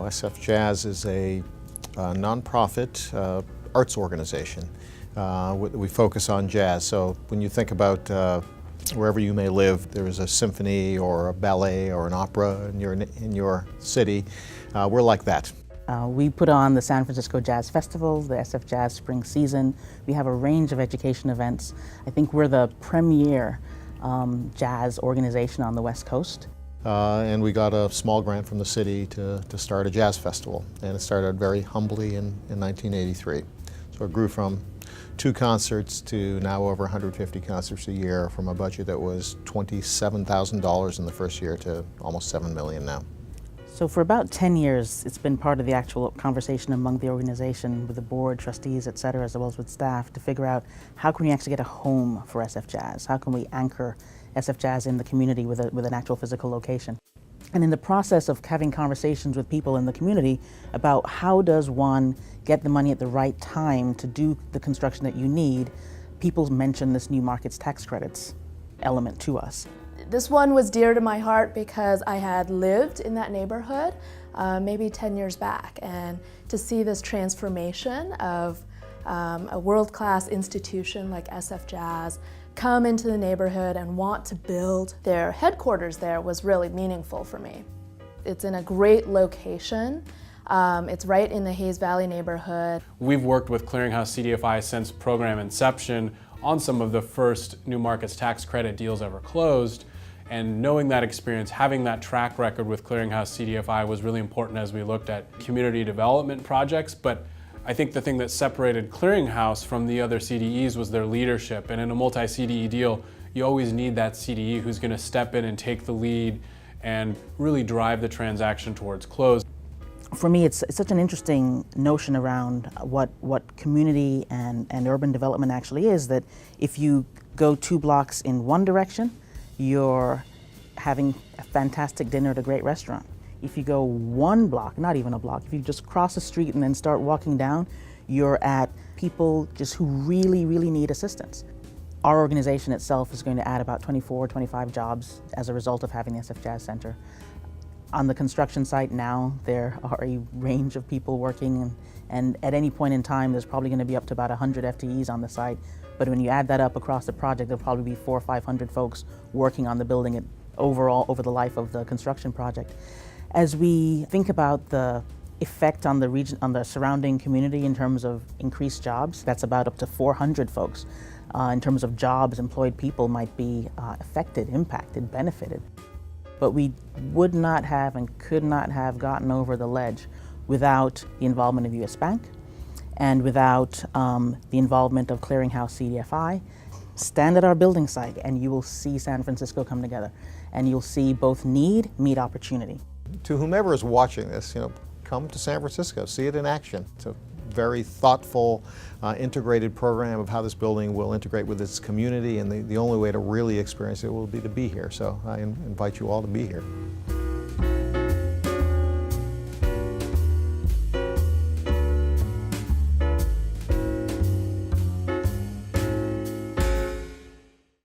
SFJAZZ is a nonprofit arts organization. We focus on jazz, so when you think about wherever you may live, there is a symphony or a ballet or an opera in your city. We're like that. We put on the San Francisco Jazz Festival, the SFJAZZ Spring Season. We have a range of education events. I think we're the premier jazz organization on the West Coast. And we got a small grant from the city to start a jazz festival, and it started very humbly in 1983. So it grew from 2 concerts to now over 150 concerts a year, from a budget that was $27,000 in the first year to almost $7 million now. So for about 10 years, it's been part of the actual conversation among the organization, with the board, trustees, et cetera, as well as with staff, to figure out how can we actually get a home for SFJAZZ? How can we anchor SFJAZZ in the community with an actual physical location? And in the process of having conversations with people in the community about how does one get the money at the right time to do the construction that you need, people mention this new markets tax credits element to us. This one was dear to my heart because I had lived in that neighborhood maybe 10 years back, and to see this transformation of a world-class institution like SFJAZZ come into the neighborhood and want to build their headquarters there was really meaningful for me. It's in a great location. It's right in the Hayes Valley neighborhood. We've worked with Clearinghouse CDFI since program inception on some of the first new markets tax credit deals ever closed, and knowing that experience, having that track record with Clearinghouse CDFI was really important as we looked at community development projects. But I think the thing that separated Clearinghouse from the other CDEs was their leadership, and in a multi-CDE deal, you always need that CDE who's going to step in and take the lead and really drive the transaction towards close. For me, it's such an interesting notion around what community and urban development actually is, that if you go 2 blocks in one direction, you're having a fantastic dinner at a great restaurant. If you go 1 block, not even a block, if you just cross the street and then start walking down, you're at people just who really, really need assistance. Our organization itself is going to add about 24, 25 jobs as a result of having the SFJAZZ Center. On the construction site now, there are a range of people working, and at any point in time, there's probably going to be up to about 100 FTEs on the site. But when you add that up across the project, there'll probably be 400 or 500 folks working on the building overall over the life of the construction project. As we think about the effect on the region, on the surrounding community in terms of increased jobs, that's about up to 400 folks. In terms of jobs, employed people might be affected, impacted, benefited. But we would not have and could not have gotten over the ledge without the involvement of US Bank and without the involvement of Clearinghouse CDFI. Stand at our building site and you will see San Francisco come together, and you'll see both need meet opportunity. To whomever is watching this, come to San Francisco, see it in action. It's a very thoughtful, integrated program of how this building will integrate with its community, and the only way to really experience it will be to be here. So I invite you all to be here.